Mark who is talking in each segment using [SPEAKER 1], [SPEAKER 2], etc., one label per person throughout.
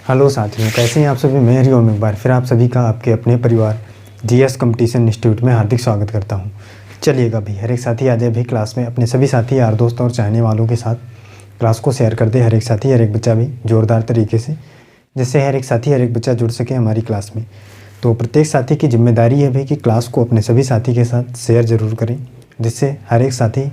[SPEAKER 1] Hello साथियों, कैसे हैं आप सभी। मैं हरिओम एक बार फिर आप सभी का आपके अपने परिवार जीएस कंपटीशन इंस्टीट्यूट में हार्दिक स्वागत करता हूं। चलिएगा भी हर एक साथी आज भी क्लास में अपने सभी साथी यार दोस्त और चाहने वालों के साथ क्लास को शेयर कर दे। हर एक साथी हर एक बच्चा भी जोरदार तरीके से, जिससे हर एक साथी हर एक बच्चा जुड़ सके हमारी क्लास में। तो प्रत्येक साथी की जिम्मेदारी है भाई कि क्लास को अपने सभी साथी के साथ शेयर ज़रूर करें, जिससे हर एक साथी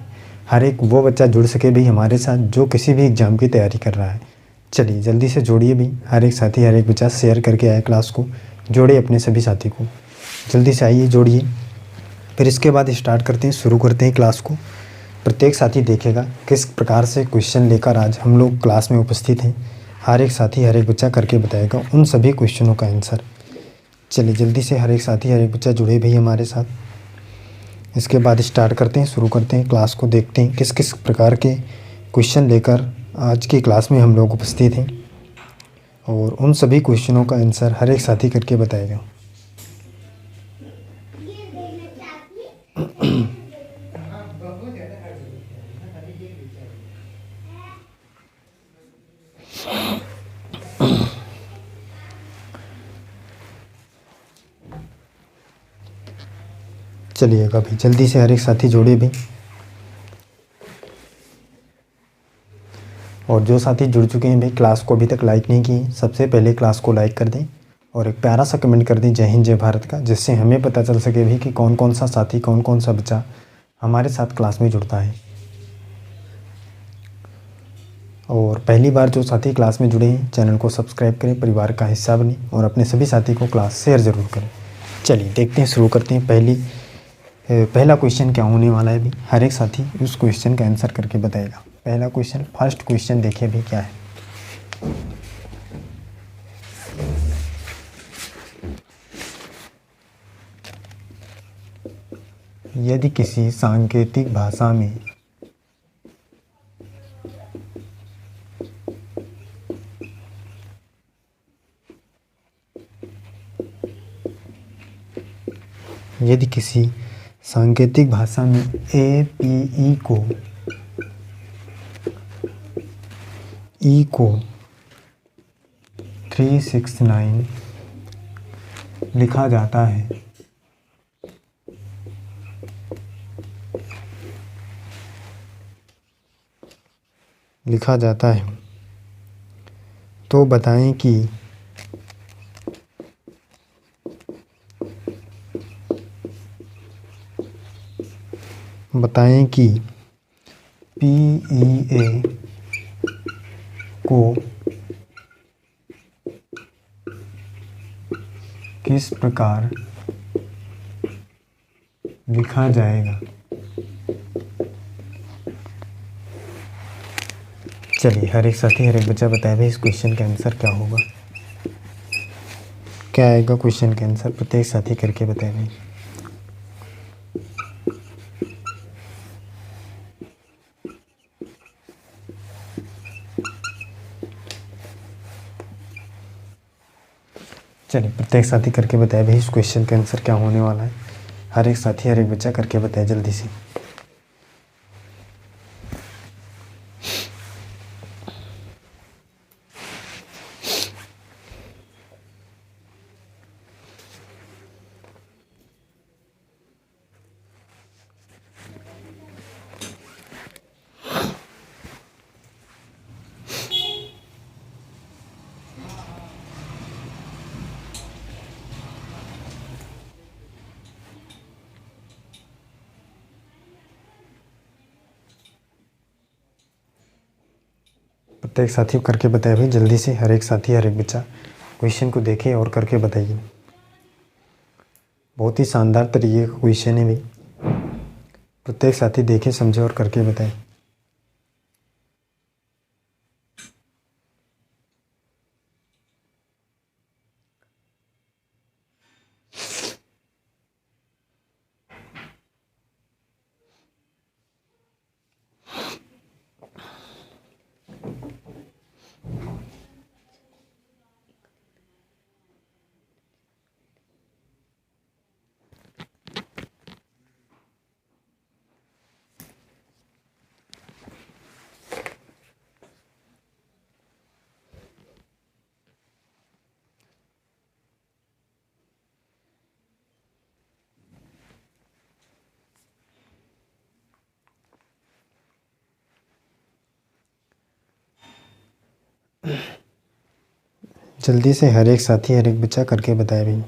[SPEAKER 1] हर एक वो बच्चा जुड़ सके भी हमारे साथ जो किसी भी एग्ज़ाम की तैयारी कर रहा है। चलिए जल्दी से जोड़िए भी, हर एक साथी हर एक बच्चा शेयर करके आए क्लास को, जोड़े अपने सभी साथी को, जल्दी से आइए जोड़िए। फिर इसके बाद स्टार्ट करते हैं, शुरू करते हैं क्लास को। प्रत्येक साथी देखेगा किस प्रकार से क्वेश्चन लेकर आज हम लोग क्लास में उपस्थित हैं। हर एक साथी हर एक बच्चा करके बताएगा उन सभी क्वेश्चनों का आंसर। चलिए जल्दी से हर एक साथी हर एक बच्चा जुड़े भी हमारे साथ। इसके बाद स्टार्ट करते हैं, शुरू करते हैं क्लास को। देखते हैं किस किस प्रकार के क्वेश्चन लेकर आज की क्लास में हम लोग उपस्थित हैं, और उन सभी क्वेश्चनों का आंसर हर एक साथी करके बताएगा। चलिएगा भाई जल्दी से हर एक साथी जोड़े भी, और जो साथी जुड़ चुके हैं भाई क्लास को अभी तक लाइक नहीं किए, सबसे पहले क्लास को लाइक कर दें और एक प्यारा सा कमेंट कर दें जय हिंद जय भारत का, जिससे हमें पता चल सके भी कि कौन कौन सा साथी कौन कौन सा बच्चा हमारे साथ क्लास में जुड़ता है। और पहली बार जो साथी क्लास में जुड़े हैं चैनल को सब्सक्राइब करें, परिवार का हिस्सा बने और अपने सभी साथी को क्लास शेयर ज़रूर करें। चलिए देखते हैं, शुरू करते हैं। पहला क्वेश्चन क्या होने वाला है भी, हर एक साथी उस क्वेश्चन का आंसर करके बताएगा। पहला क्वेश्चन, फर्स्ट क्वेश्चन देखिए भी क्या है। यदि किसी सांकेतिक भाषा में यदि किसी सांकेतिक भाषा में APE को 369 लिखा जाता है, तो बताएं कि PEA को किस प्रकार लिखा जाएगा। चलिए हर एक साथी हर एक बच्चा बताए भाई इस क्वेश्चन का आंसर क्या होगा, क्या आएगा क्वेश्चन का आंसर। प्रत्येक साथी करके बताए भाई। चलिए प्रत्येक साथी करके बताए भाई इस क्वेश्चन का आंसर क्या होने वाला है। हर एक साथी हर एक बच्चा करके बताए जल्दी से। प्रत्येक साथी को करके बताए भाई जल्दी से। हर एक साथी हर एक बच्चा क्वेश्चन को देखे और करके बताइए। बहुत ही शानदार तरीके का क्वेश्चन है भाई। प्रत्येक साथी देखे समझे और करके बताए। जल्दी से हर एक साथी हर एक बच्चा करके बताए भाई।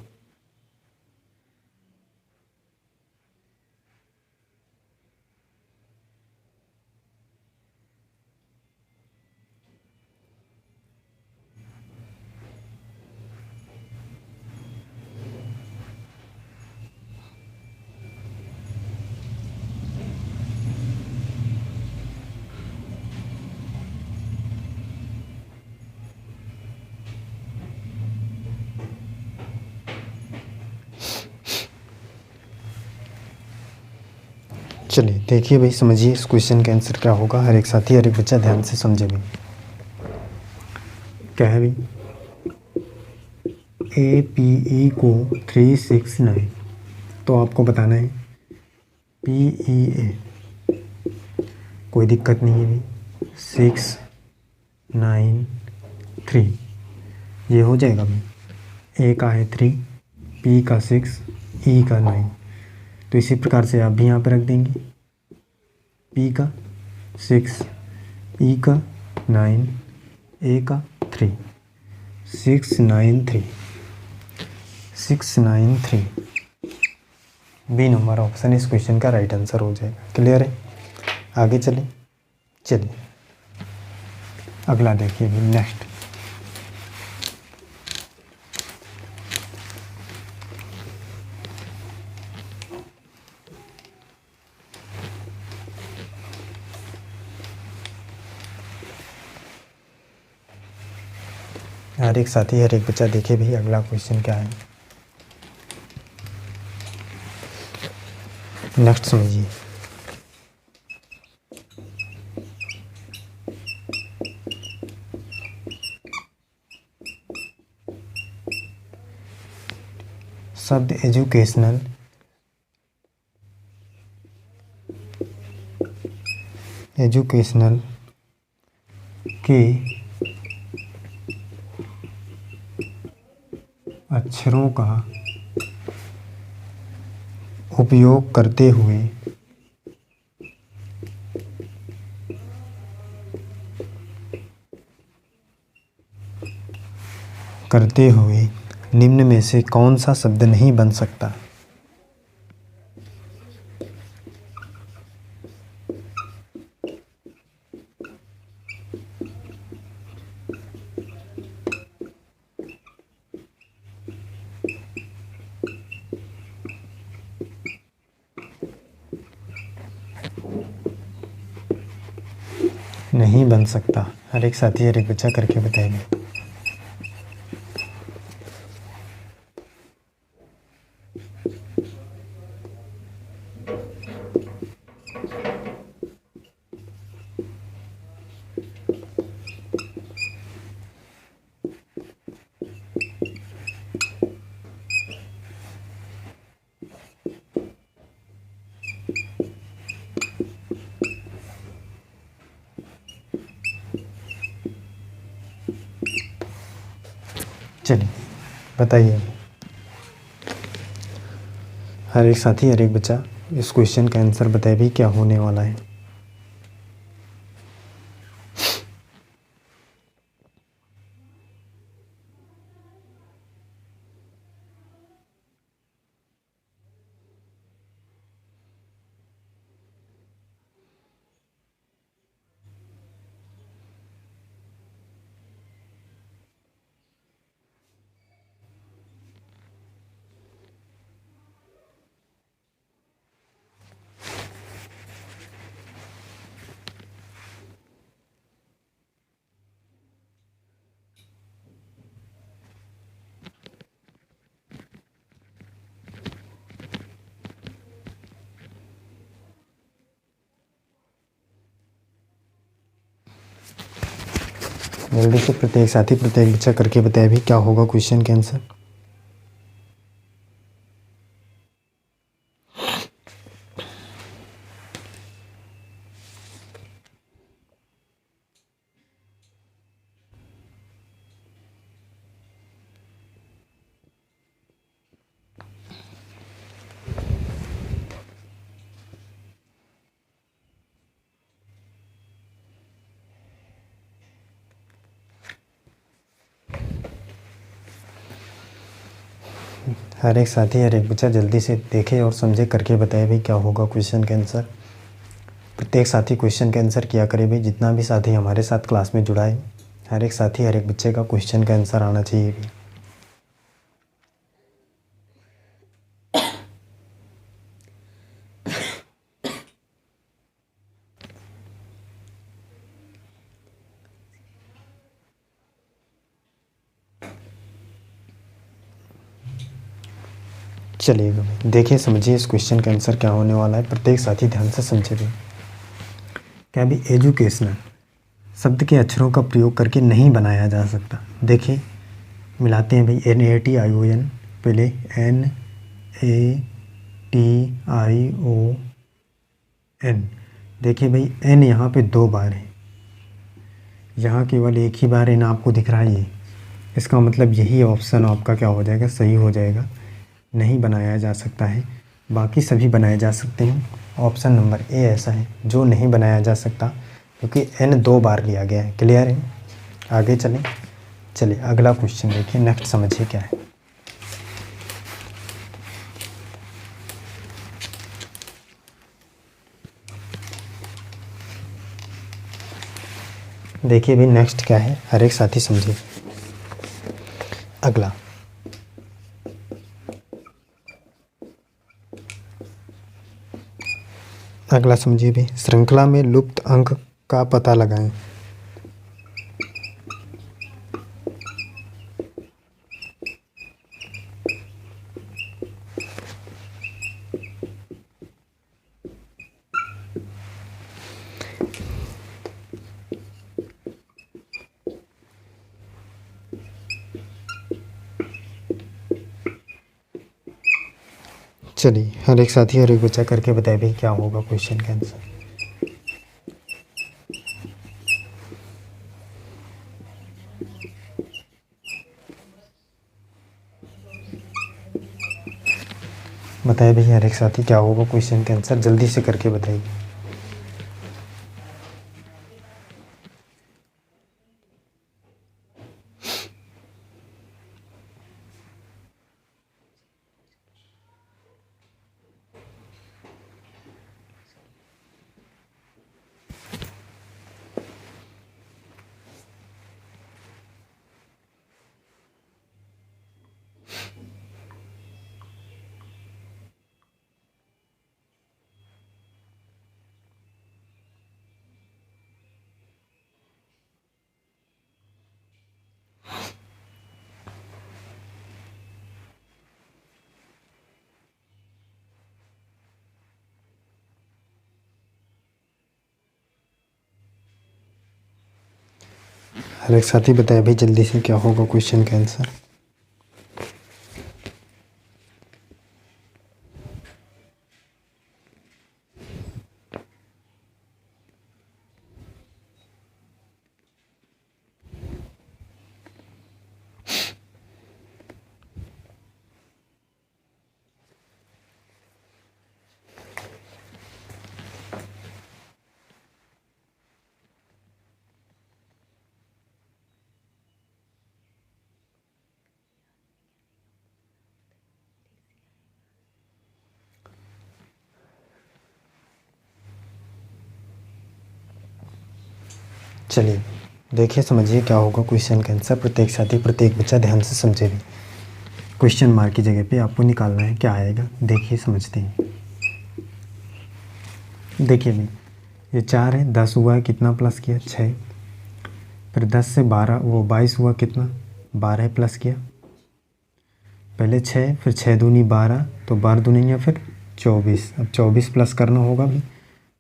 [SPEAKER 1] चलिए देखिए भाई, समझिए इस क्वेश्चन का आंसर क्या होगा। हर एक साथी हर एक बच्चा ध्यान से समझे भाई। क्या है भाई, APE को 369, तो आपको बताना है PEA, कोई दिक्कत नहीं है भाई, 693 ये हो जाएगा भाई। A का है 3, P का 6, E का 9। तो इसी प्रकार से आप भी यहाँ पर रख देंगे, P का 6, E का 9, A का 3, 693 693 बी नंबर ऑप्शन इस क्वेश्चन का राइट आंसर हो जाएगा। क्लियर है? आगे चलिए अगला देखिए भी, नेक्स्ट। हर एक साथी हर एक बच्चा देखे भी अगला क्वेश्चन क्या है। नेक्स्ट समझिए। शब्द एजुकेशनल के अक्षरों का उपयोग करते हुए निम्न में से कौन सा शब्द नहीं बन सकता? नहीं बन सकता। हर एक साथी हर एक बच्चा करके बताएंगे। चलिए बताइए। हर एक साथी हर एक बच्चा इस क्वेश्चन का आंसर बताए भी क्या होने वाला है। जल्दी से प्रत्येक साथी प्रत्येक बच्चा करके बताए भी क्या होगा क्वेश्चन का आंसर। हर एक साथी हर एक बच्चा जल्दी से देखे और समझे करके बताए भाई क्या होगा क्वेश्चन के आंसर। प्रत्येक साथी क्वेश्चन के आंसर किया करे भाई। जितना भी साथी हमारे साथ क्लास में जुड़ा है हर एक साथी हर एक बच्चे का क्वेश्चन का आंसर आना चाहिए भाई। चलिएगा भाई, देखिए समझिए इस क्वेश्चन का आंसर क्या होने वाला है। प्रत्येक साथी ध्यान से समझे भाई। क्या भी एजुकेशनल शब्द के अक्षरों का प्रयोग करके नहीं बनाया जा सकता। देखिए मिलाते हैं भाई NATION, पहले NATION। देखिए भाई N यहाँ पे 2 बार है, यहाँ केवल एक ही बार N आपको दिख रहा है ये। इसका मतलब यही ऑप्शन आपका क्या हो जाएगा, सही हो जाएगा। नहीं बनाया जा सकता है, बाकी सभी बनाए जा सकते हैं। ऑप्शन नंबर ए ऐसा है जो नहीं बनाया जा सकता क्योंकि N 2 बार लिया गया है। क्लियर है? आगे चलें। चलिए अगला क्वेश्चन देखिए, नेक्स्ट समझिए क्या है। देखिए भाई नेक्स्ट क्या है, हर एक साथी समझिए। अगला समझिए भाई, श्रृंखला में लुप्त अंक का पता लगाएं। चलिए हर एक साथी हर एक बच्चा करके बताए भाई क्या होगा क्वेश्चन का आंसर। बताइए भाई हर एक साथी क्या होगा क्वेश्चन का आंसर, जल्दी से करके बताइए। हर एक साथी बताए भाई जल्दी से क्या होगा क्वेश्चन का आंसर। चलिए देखिए समझिए क्या होगा क्वेश्चन का आंसर। प्रत्येक साथी प्रत्येक बच्चा ध्यान से समझे भी। क्वेश्चन मार्क की जगह पे आपको निकालना है, क्या आएगा देखिए समझते हैं। देखिए भाई ये 4 है, 10 हुआ है, कितना प्लस किया 6, फिर 10 से 12 वो 22 हुआ, कितना 12 प्लस किया, पहले 6 फिर 6 दूनी 12, तो 12 दूनी या फिर 24। अब 24 प्लस करना होगा भाई,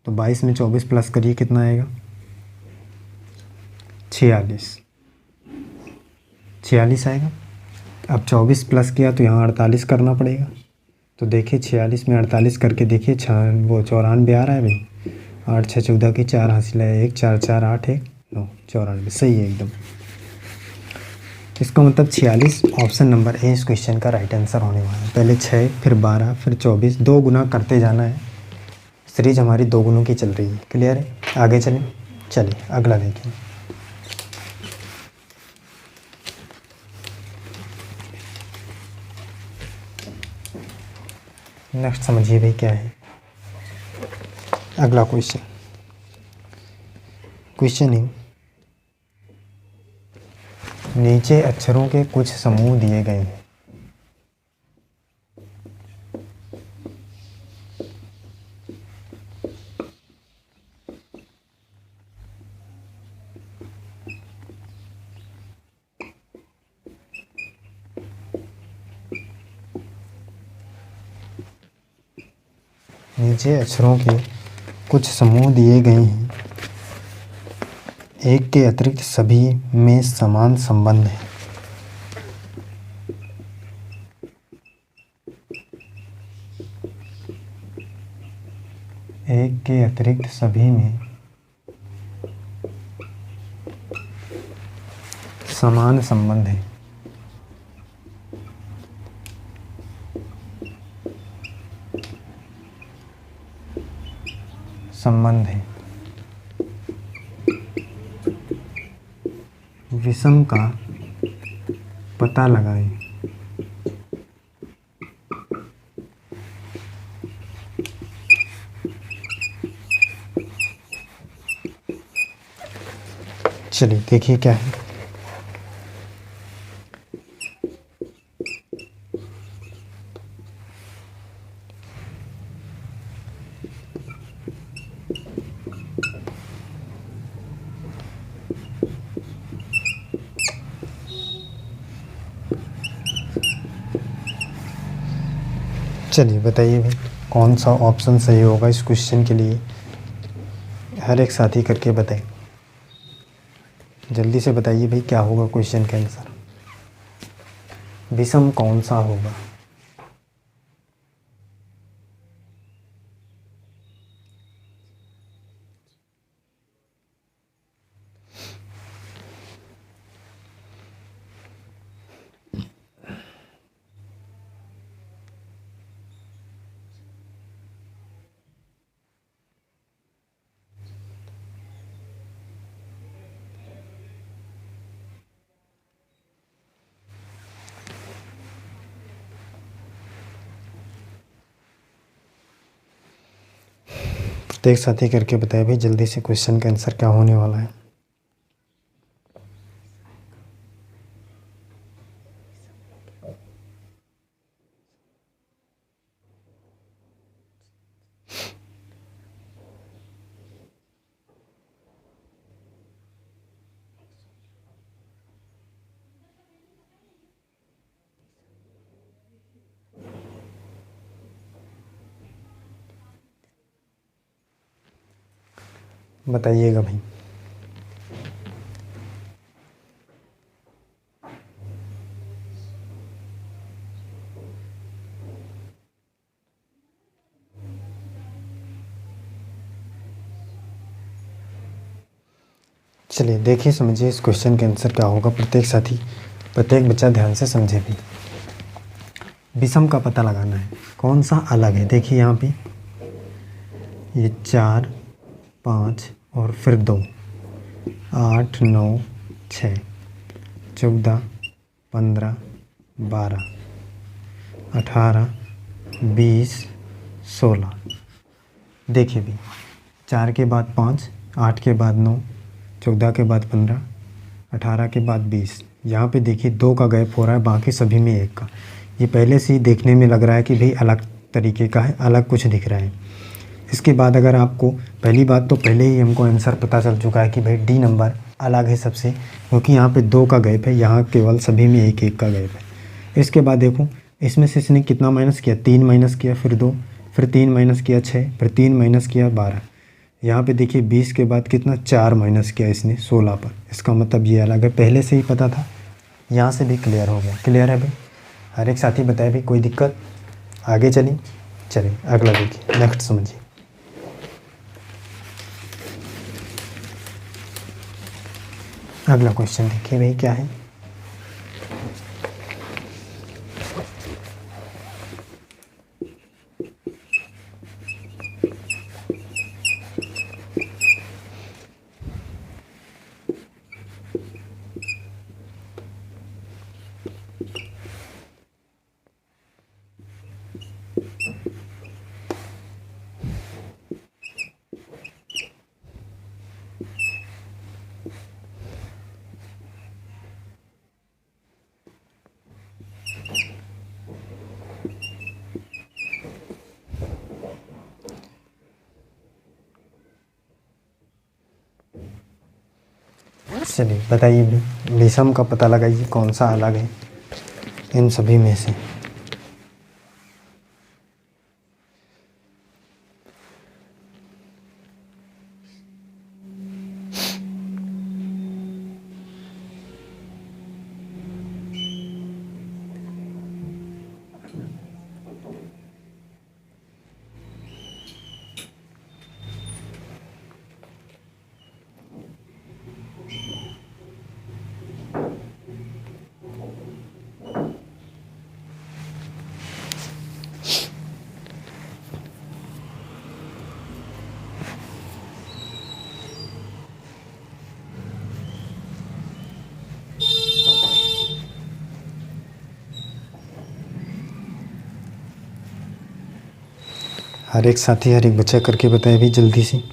[SPEAKER 1] तो 22 में 24 प्लस करिए कितना आएगा 46 आएगा। अब 24 प्लस किया तो यहाँ 48 करना पड़ेगा। तो देखिए 46 में 48 करके देखिए वो 94 आ रहा है भाई। 8 6 14 की 4 हासिल है, 1 4 4 8 1 9 94 सही है एकदम। इसका मतलब 46 ऑप्शन नंबर ए इस क्वेश्चन का राइट आंसर होने वाला है। पहले 6 फिर 12 फिर 24, 2 गुना करते जाना है। सीरीज हमारी 2 गुनों की चल रही है। क्लियर है? आगे चलें। चलिए अगला देखिए। नेक्स्ट समझिए भाई क्या है अगला क्वेश्चन। क्वेश्चन है, नीचे अक्षरों के कुछ समूह दिए गए हैं। नीचे अक्षरों के कुछ समूह दिए गए हैं, एक के अतिरिक्त सभी में समान संबंध है। एक के अतिरिक्त सभी में समान संबंध है। संबंध है। विषम का पता लगाएं। चलिए देखिए क्या है। चलिए बताइए भाई कौन सा ऑप्शन सही होगा इस क्वेश्चन के लिए। हर एक साथी करके बताएं, जल्दी से बताइए भाई क्या होगा क्वेश्चन का आंसर। विषम कौन सा होगा। प्रत्येक साथी करके बताइए भाई जल्दी से क्वेश्चन का आंसर क्या होने वाला है। बताइएगा भाई। चलिए देखिए समझिए इस क्वेश्चन का आंसर क्या होगा। प्रत्येक साथी प्रत्येक बच्चा ध्यान से समझे भी। विषम का पता लगाना है, कौन सा अलग है। देखिए यहाँ पे ये 4 5 और फिर 2, 8 9 6 14 15 12 18 20 16। देखिए भी 4 के बाद 5, 8 के बाद 9, 14 के बाद 15, 18 के बाद 20। यहाँ पे देखिए 2 का गैप हो रहा है, बाकी सभी में 1 का। ये पहले से ही देखने में लग रहा है कि भाई अलग तरीके का है, अलग कुछ दिख रहा है। इसके बाद अगर आपको पहली बात तो पहले ही हमको आंसर पता चल चुका है कि भाई डी नंबर अलग है सबसे, क्योंकि यहाँ पे 2 का गैप है, यहाँ केवल सभी में 1 का गैप है। इसके बाद देखो इसमें से इसने कितना माइनस किया, 3 माइनस किया, फिर 2, फिर 3 माइनस किया 6, फिर 3 माइनस किया 12। यहाँ पे देखिए 20 के बाद कितना 4 माइनस किया इसने 16 पर। इसका मतलब ये अलग है, पहले से ही पता था। यहाँ से भी क्लियर हो गया। क्लियर है भाई। हर एक साथी बताए भाई कोई दिक्कत। आगे चलिए अगला देखिए, नेक्स्ट समझिए। अगला क्वेश्चन देखिए भाई क्या है। चलिए बताइए भी, विषम का पता लगाइए कौन सा अलग है इन सभी में से। हर एक साथी हर एक बच्चा करके बताए भी जल्दी से।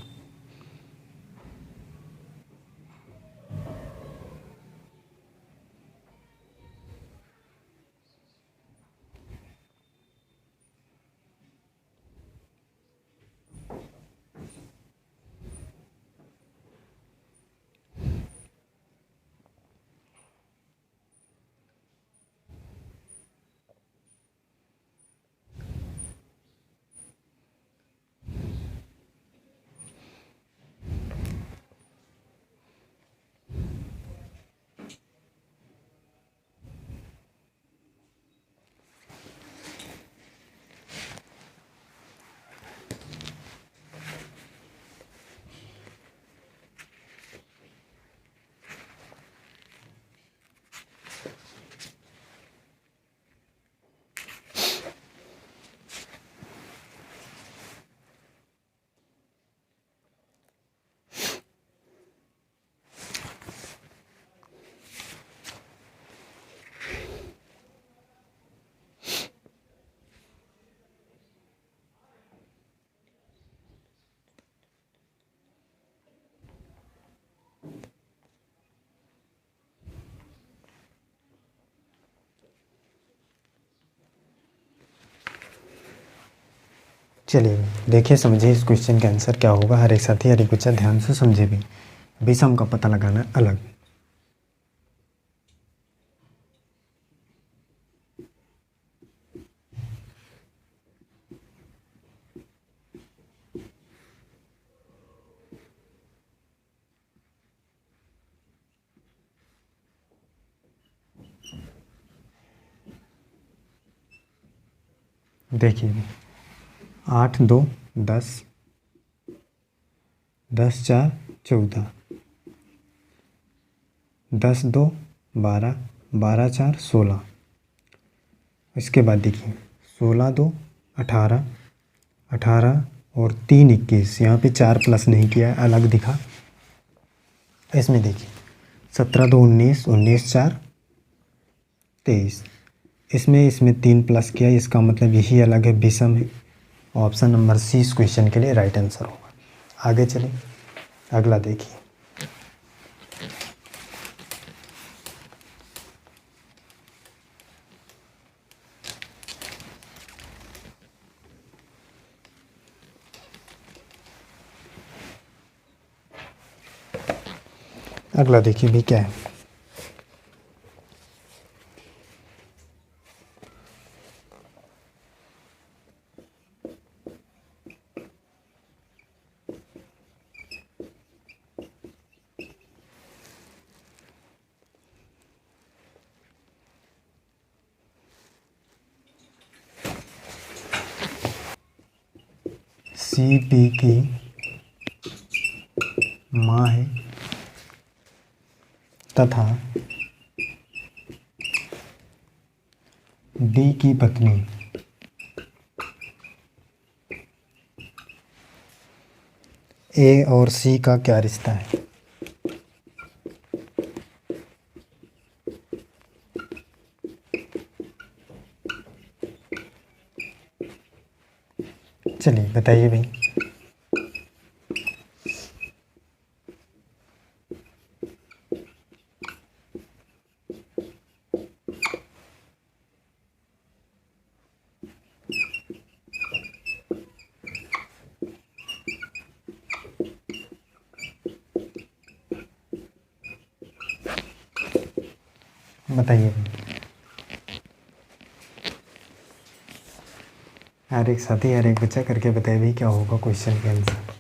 [SPEAKER 1] चलिए देखिए समझिए इस क्वेश्चन का आंसर क्या होगा। हर एक साथी हर एक बच्चा ध्यान से समझे भी। विषम का पता लगाना अलग। देखिए 8 2 10, 10 4 14, 10 2 12, 12 4 16। इसके बाद देखिए 16 2 18, 18 और 3 21। यहाँ पे 4 प्लस नहीं किया है, अलग दिखा। इसमें देखिए 17 2 19, 19 4 23। इसमें 3 प्लस किया, इसका मतलब यही अलग है, विषम है। ऑप्शन नंबर सी इस क्वेश्चन के लिए राइट आंसर होगा। आगे चलें, अगला देखिए। अगला देखिए भी क्या है। सी पी की माँ है तथा डी की पत्नी ए और सी का क्या रिश्ता है। चलिए बताइए भाई। बताइए। हर एक साथी हर एक बच्चा करके बताए भी क्या होगा क्वेश्चन के आंसर।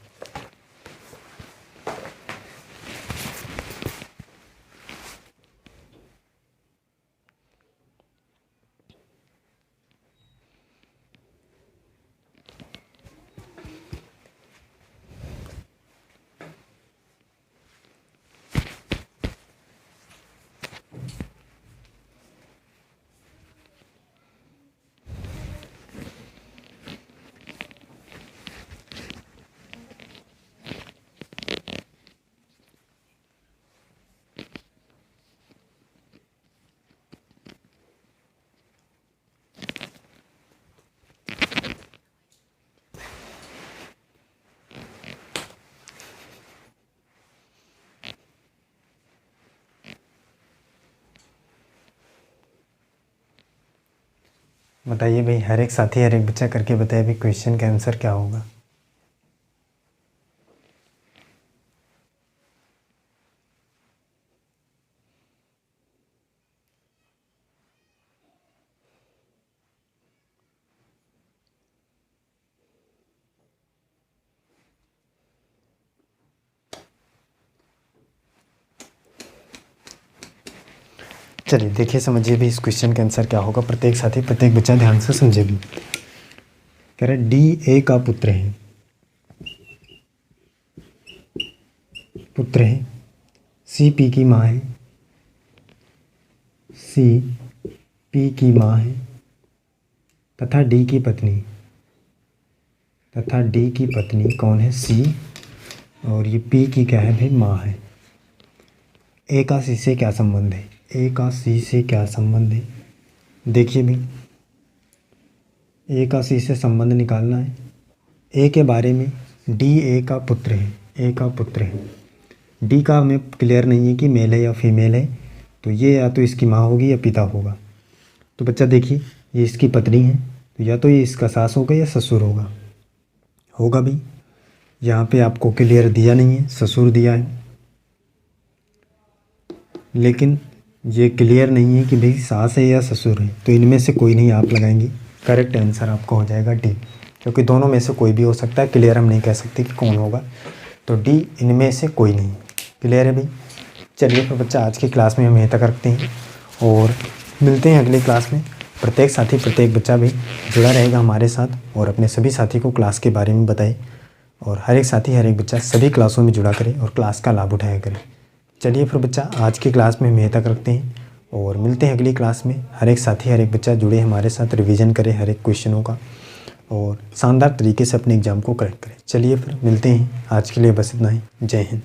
[SPEAKER 1] बताइए भाई, हर एक साथी हर एक बच्चा करके बताए भी क्वेश्चन का आंसर क्या होगा। चलिए देखिए, समझिए भी इस क्वेश्चन का आंसर क्या होगा। प्रत्येक साथी प्रत्येक बच्चा ध्यान से समझे भी। कह रहे डी ए का पुत्र है, सी पी की माँ है, सी पी की माँ है तथा डी की पत्नी कौन है, सी, और ये पी की क्या है भाई, माँ है। ए का सी से क्या संबंध है, देखिए भाई, ए का सी से संबंध निकालना है। ए के बारे में, डी ए का पुत्र है, डी का हमें क्लियर नहीं है कि मेल है या फीमेल है, तो ये या तो इसकी माँ होगी या पिता होगा। तो बच्चा देखिए, ये इसकी पत्नी है, तो या तो ये इसका सास होगा या ससुर होगा भाई। यहाँ पे आपको क्लियर दिया नहीं है, ससुर दिया है, लेकिन ये क्लियर नहीं है कि भाई सास है या ससुर है, तो इनमें से कोई नहीं आप लगाएंगे। करेक्ट आंसर आपका हो जाएगा डी, क्योंकि दोनों में से कोई भी हो सकता है, क्लियर हम नहीं कह सकते कि कौन होगा, तो डी इनमें से कोई नहीं। क्लियर है भाई। चलिए फिर बच्चा, आज की क्लास में हम यहीं तक रखते हैं और मिलते हैं अगली क्लास में। प्रत्येक साथी प्रत्येक बच्चा भी जुड़ा रहेगा हमारे साथ और अपने सभी साथी को क्लास के बारे में बताए, और हर एक साथी हर एक बच्चा सभी क्लासों में जुड़ा करे और क्लास का लाभ उठाया करे। चलिए फिर बच्चा, आज की क्लास में हम यहीं तक रखते हैं और मिलते हैं अगली क्लास में। हर एक साथी हर एक बच्चा जुड़े हमारे साथ, रिवीजन करे हर एक क्वेश्चनों का और शानदार तरीके से अपने एग्ज़ाम को करेक्ट करें। चलिए फिर मिलते हैं, आज के लिए बस इतना ही। जय हिंद।